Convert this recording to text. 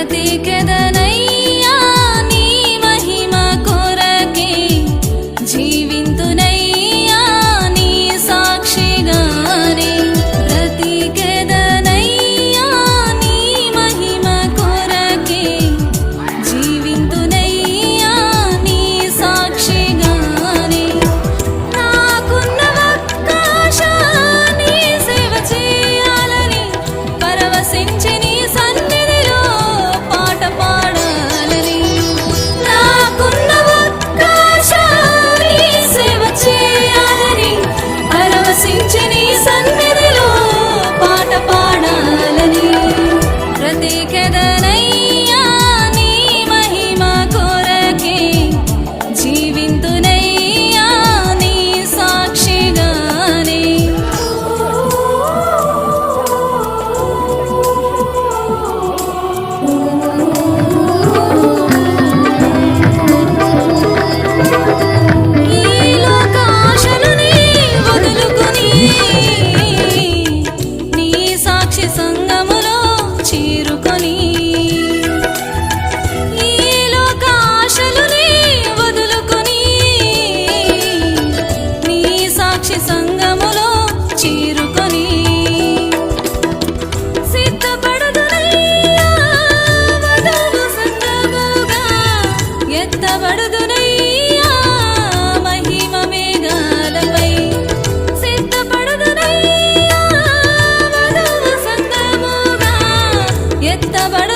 బ్రతికెదనయ్యా నీ మహిమ కొరకే జీవింతునయ్యా నీ సాక్షిగానే బ్రతికెదనయ్యా నీ మహిమ కొరకే జీవింతునయ్యా నీ సాక్షిగానే నాకున్న ఒక్కాశ నీ సేవ చేయాలని పరవశించి నీ సన్నిధిలో పాట పాడాలని నాకున్న ఒక్కాశ నీ సేవ చేయాలని పరవశించి నీ సన్నిధిలో పాట పాడాలని బ్రతికెదనయ్యా నీ మహిమ కొరకే జీవింతునయ్యా నీ సాక్షిగానే ఈ లోకాశలని వదులుకొని నీ సాక్షి సంగములో చేరుకొని ఈ లోకాశలని వదులుకొని నీ సాక్షి సంగములో చేరుకొని సిద్ధపడుదునయ్యా వధువు సంగముగా ఎత్తబడుదునయ్యా మహిమ మేఘాలపై సిద్ధపడుదునయ్యా వధువు సంగముగా ఎత్తబడు